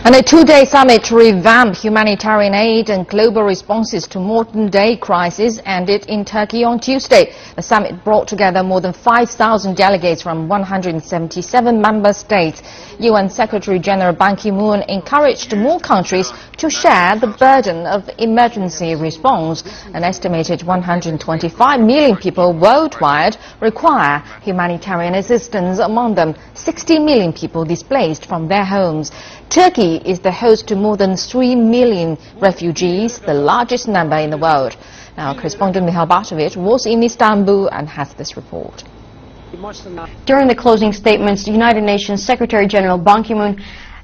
And a two-day summit to revamp humanitarian aid and global responses to modern-day crises ended in Turkey on Tuesday. The summit brought together more than 5,000 delegates from 177 member states. UN Secretary-General Ban Ki-moon encouraged more countries to share the burden of emergency response. An estimated 125 million people worldwide require humanitarian assistance, among them 60 million people displaced from their homes. Turkey is the host to more than 3 million refugees, the largest number in the world. Now, correspondent Mikhail Bartovich was in Istanbul and has this report. During the closing statements, the United Nations Secretary-General Ban Ki-moon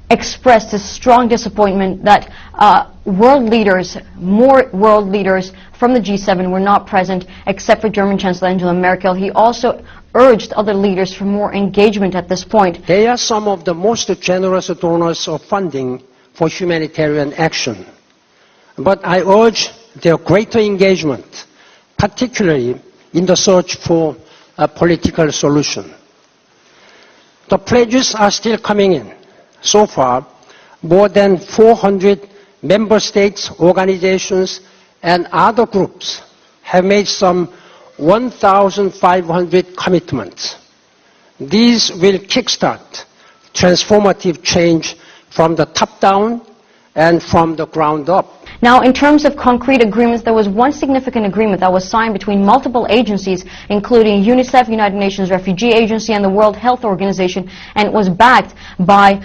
expressed his strong disappointment that more world leaders from the G7 were not present, except for German Chancellor Angela Merkel. He also urged other leaders for more engagement at this point. They are some of the most generous donors of funding for humanitarian action. But I urge their greater engagement, particularly in the search for a political solution. The pledges are still coming in. So far, more than 400 member states, organizations, and other groups have made some 1,500 commitments. These will kickstart transformative change from the top down and from the ground up. Now, in terms of concrete agreements, there was one significant agreement that was signed between multiple agencies, including UNICEF, United Nations Refugee Agency, and the World Health Organization, and it was backed by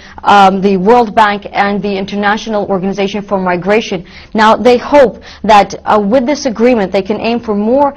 the World Bank and the International Organization for Migration. Now, they hope that with this agreement, they can aim for more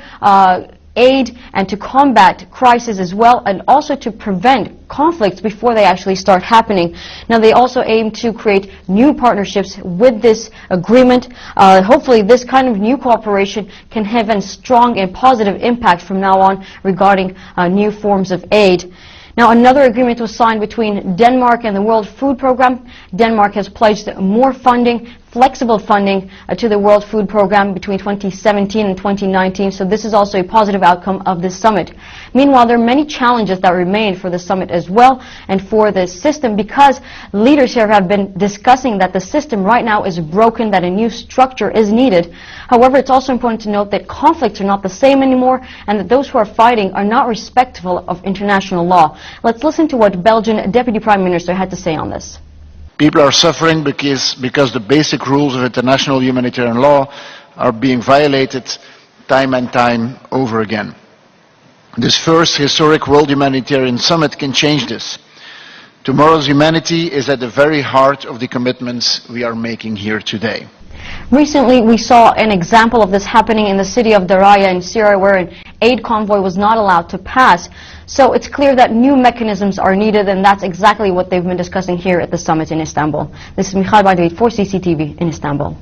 aid and to combat crises as well, and also to prevent conflicts before they actually start happening. Now, they also aim to create new partnerships with this agreement. Hopefully this kind of new cooperation can have a strong and positive impact from now on regarding new forms of aid. Now, another agreement was signed between Denmark and the World Food Programme. Denmark has pledged more funding, flexible funding to the World Food Programme between 2017 and 2019, so this is also a positive outcome of this summit. Meanwhile, there are many challenges that remain for the summit as well and for the system, because leaders here have been discussing that the system right now is broken, that a new structure is needed. However, it's also important to note that conflicts are not the same anymore and that those who are fighting are not respectful of international law. Let's listen to what Belgian Deputy Prime Minister had to say on this. People are suffering because the basic rules of international humanitarian law are being violated time and time over again. This first historic World Humanitarian Summit can change this. Tomorrow's humanity is at the very heart of the commitments we are making here today. Recently, we saw an example of this happening in the city of Daraya in Syria, where an aid convoy was not allowed to pass. So it's clear that new mechanisms are needed, and that's exactly what they've been discussing here at the summit in Istanbul. This is Mikhail Bartovich for CCTV in Istanbul.